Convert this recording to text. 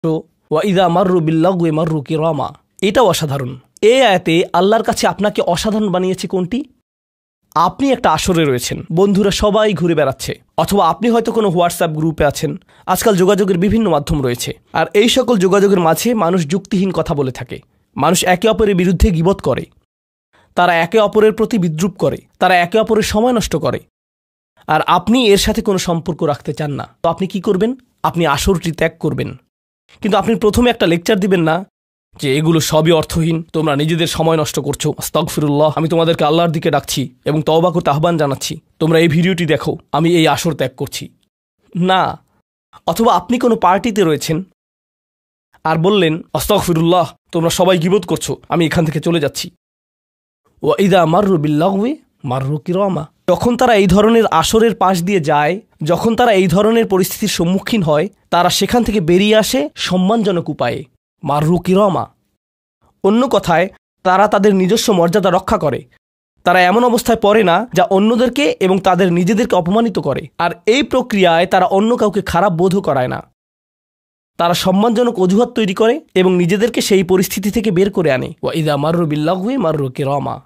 ওয়া ইযা মাররু বিল্লাগwi মাররু কিরামা। এটাও অসাধারণ। এই আয়াতে আল্লাহর কাছে আপনাকে অসাধারণ বানিয়েছে কোনটি? আপনি একটা আসরে রয়েছেন, বন্ধুরা সবাই ঘুরে বেড়াচ্ছে, অথবা আপনি হয়তো কোনো হোয়াটসঅ্যাপ গ্রুপে আছেন। আজকাল যোগাযোগের বিভিন্ন মাধ্যম রয়েছে, আর এই সকল যোগাযোগের মাঝে মানুষ যুক্তিহীন কথা বলে থাকে। মানুষ একে অপরের বিরুদ্ধে গীবত করে, তারা একে অপরের প্রতি বিদ্রূপ করে, তারা একে অপরের সময় নষ্ট করে। আর আপনি এর সাথে কোনো সম্পর্ক রাখতে চান না, তো আপনি কি করবেন? আপনি আসরটি ত্যাগ করবেন। কিন্তু আপনি প্রথমে একটা লেকচার দিবেন না যে এগুলো সবই অর্থহীন, তোমরা নিজেদের সময় নষ্ট করছো, আস্তাগফিরুল্লাহ, আমি তোমাদেরকে আল্লাহর দিকে ডাকছি এবং তওবা করতে আহ্বান জানাচ্ছি, তোমরা এই ভিডিওটি দেখো, আমি এই আসর ত্যাগ করছি না। অথবা আপনি কোনো পার্টিতে রয়েছেন আর বললেন, আস্তাগফিরুল্লাহ, তোমরা সবাই গীবত করছো, আমি এখান থেকে চলে যাচ্ছি। ওয়া ইযা মাররু বিল্লাগwi মাররু কিরামা। যখন তারা এই ধরনের আসরের পাশ দিয়ে যায়, যখন তারা এই ধরনের পরিস্থিতির সম্মুখীন হয়, তারা সেখান থেকে বেরিয়ে আসে সম্মানজনক উপায়ে, মাররু কিরামা। অন্য কথায়, তারা তাদের নিজস্ব মর্যাদা রক্ষা করে। তারা এমন অবস্থায় পড়ে না যা অন্যদেরকে এবং তাদের নিজেদেরকে অপমানিত করে। আর এই প্রক্রিয়ায় তারা অন্য কাউকে খারাপ বোধও করায় না। তারা সম্মানজনক অজুহাত তৈরি করে এবং নিজেদেরকে সেই পরিস্থিতি থেকে বের করে আনে। ওয়া ইযা মাররু বিল্লাগwi মাররু কিরামা।